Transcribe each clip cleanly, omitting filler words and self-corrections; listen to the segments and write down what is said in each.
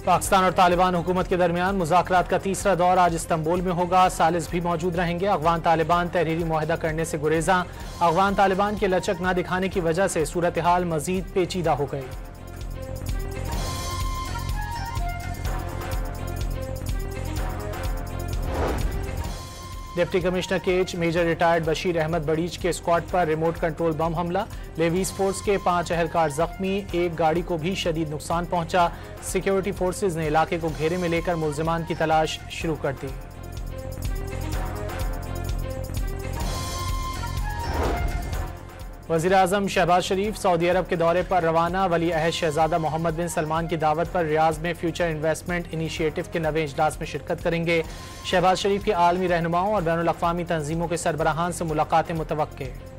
पाकिस्तान और तालिबान हुकूमत के दरमियान मुज़ाकरात का तीसरा दौर आज इस्तांबुल में होगा। सालिस भी मौजूद रहेंगे। अफगान तालिबान तहरीरी मुआहदा करने से गुरेजा। अफगान तालिबान के लचक न दिखाने की वजह से सूरत हाल मजीद पेचीदा हो गई। डिप्टी कमिश्नर केच मेजर रिटायर्ड बशीर अहमद बड़ीच के स्क्वाड पर रिमोट कंट्रोल बम हमला। लेवीज फोर्स के 5 अहलकार जख्मी, एक गाड़ी को भी शदीद नुकसान पहुंचा। सिक्योरिटी फोर्सेज ने इलाके को घेरे में लेकर मुल्जिमान की तलाश शुरू कर दी। वज़ीर आज़म शहबाज शरीफ सऊदी अरब के दौरे पर रवाना। वली अहद शहजादा मोहम्मद बिन सलमान की दावत पर रियाज में फ्यूचर इन्वेस्टमेंट इनिशिएटिव के नवे इजलास में शिरकत करेंगे। शहबाज शरीफ की आलमी रहनुमाओं और बैनुल अक़वामी तंजीमों के सरबराहान से मुलाकातें मुतवक्के।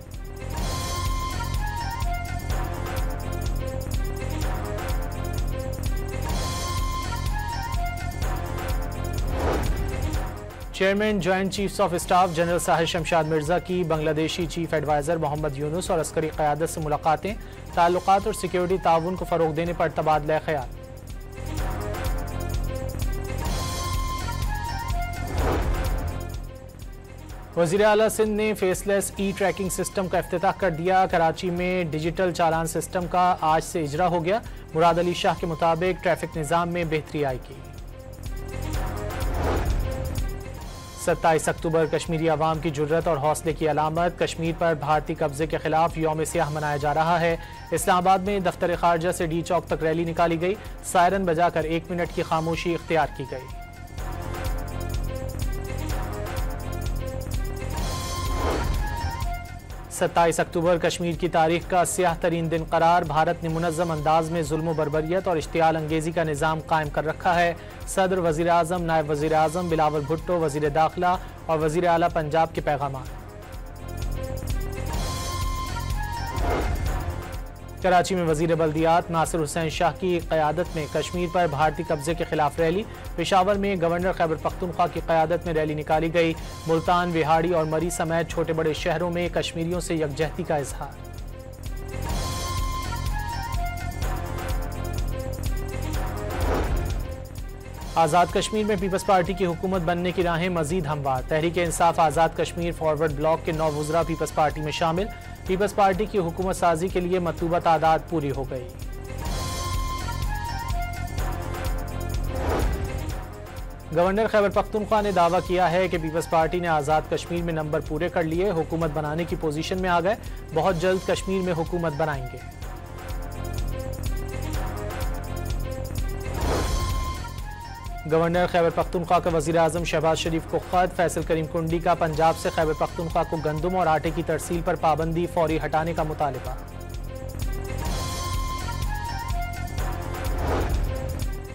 Chairman joint chiefs of staff general Sahir Shamshad Mirza की बांग्लादेशी चीफ एडवाइजर मोहम्मद यूनुस और अस्करी क़यादत से मुलाकातें। ताल्लुकात और सिक्योरिटी ताउन को फ़रोग़ देने पर तबादला ख़याल। वज़ीर आला सिंध ने फेसलेस ई ट्रैकिंग सिस्टम का इफ्तिताह कर दिया। कराची में डिजिटल चालान सिस्टम का आज से इजरा हो गया। मुराद अली शाह के मुताबिक ट्रैफिक निज़ाम में बेहतरी आएगी। 27 अक्टूबर कश्मीरी अवाम की जुर्रत और हौसले की अलामत। कश्मीर पर भारतीय कब्जे के खिलाफ यौम सियाह मनाया जा रहा है। इस्लामाबाद में दफ्तर खारजा से डी चौक तक रैली निकाली गई। सायरन बजाकर 1 मिनट की खामोशी इख्तियार की गई। सत्ताईस अक्टूबर कश्मीर की तारीख का स्याह तरीन दिन करार। भारत ने मुनज़्ज़म अंदाज में जुल्म बर्बरियत और इश्तियाल अंगेजी का निज़ाम कायम कर रखा है। सदर, वज़ीर आज़म, नायब वज़ीर आज़म बिलावल भुट्टो, वज़ीर दाखिला और वज़ीर आला पंजाब के पैगाम। कराची में वज़ीर बल्दियात नासिर हुसैन शाह की क़यादत में कश्मीर पर भारतीय कब्जे के खिलाफ रैली। पेशावर में गवर्नर खैबर पख्तूनख्वा की क़यादत में रैली निकाली गई। मुल्तान, विहाड़ी और मरी समेत छोटे बड़े शहरों में कश्मीरियों से यकजहती का इजहार। आज़ाद कश्मीर में पीपल्स पार्टी की हुकूमत बनने की राहें मजीद हमवार। तहरीक इंसाफ आज़ाद कश्मीर फॉरवर्ड ब्लॉक के 9 वुज़रा पीपल्स पार्टी में शामिल। पीपल्स पार्टी की हुकूमत साजी के लिए मतलूबा तादाद पूरी हो गई। गवर्नर खैबर पख्तूनख्वा ने दावा किया है कि पीपल्स पार्टी ने आज़ाद कश्मीर में नंबर पूरे कर लिए, हुकूमत बनाने की पोजीशन में आ गए। बहुत जल्द कश्मीर में हुकूमत बनाएंगे। गवर्नर खैबर पख्तूनख्वा का वज़ीर आज़म शहबाज शरीफ को ख़त। फैसल करीम कुंडी का पंजाब से खैबर पख्तूनख्वा को गंदम और आटे की तरसील पर पाबंदी फौरी हटाने का मुतालिबा।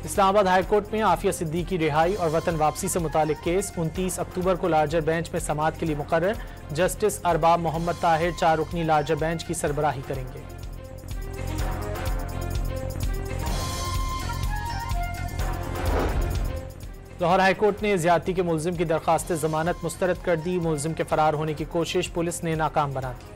इस्लामाबाद हाईकोर्ट में आफिया सिद्दीकी रिहाई और वतन वापसी से मुतालिक केस 29 अक्टूबर को लार्जर बेंच में समाअत के लिए मुकर्रर। जस्टिस अरबाब मोहम्मद ताहिर 4 रुकनी लार्जर बेंच की सरबराही करेंगे। लाहौर हाईकोर्ट ने ज्यादती के मुलजिम की दरखास्त जमानत मुस्तरद कर दी। मुलजिम के फरार होने की कोशिश पुलिस ने नाकाम बना दी।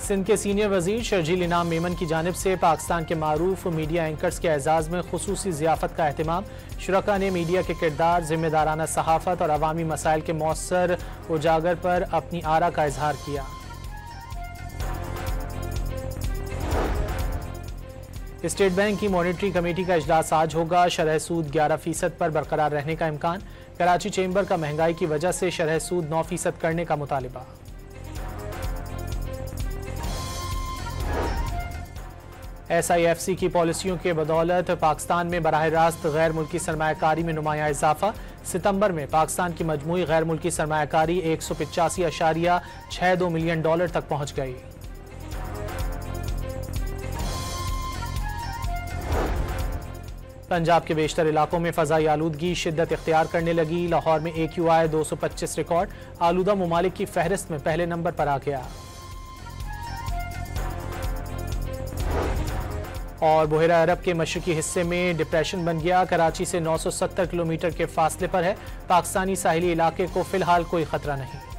सिंध के सीनियर वजीर शर्जील इनाम मेमन की जानिब से पाकिस्तान के मारूफ मीडिया एंकर्स के एजाज में खुसूसी ज़ियाफत का एहतमाम। शुरका ने मीडिया के किरदार, जिम्मेदाराना सहाफ़त और अवामी मसाइल के मौसर उजागर पर अपनी आरा का इजहार किया। स्टेट बैंक की मॉनिटरी कमेटी का इजलास आज होगा। शरह सूद 11% पर बरकरार रहने का इम्कान। कराची चेंबर का महंगाई की वजह से शरह सूद 9% करने का मुतालिबा। SIFC की पॉलिसियों के बदौलत पाकिस्तान में बराह रास्त गैर मुल्की सरमायाकारी में नुमाया इजाफा। सितंबर में पाकिस्तान की मजमूई गैर मुल्की सरमायाकारी 185.62 मिलियन डॉलर तक पहुँच गई। पंजाब के बेशतर इलाकों में फ़ज़ाई आलूदगी शिद्दत इख्तियार करने लगी। लाहौर में AQI 225 रिकॉर्ड आलूदा ममालिक की फहरिस्त में पहले नंबर पर आ गया। और बहरा अरब के मशरकी हिस्से में डिप्रेशन बन गया। कराची से 970 किलोमीटर के फासले पर है। पाकिस्तानी साहिली इलाके को फिलहाल कोई खतरा नहीं।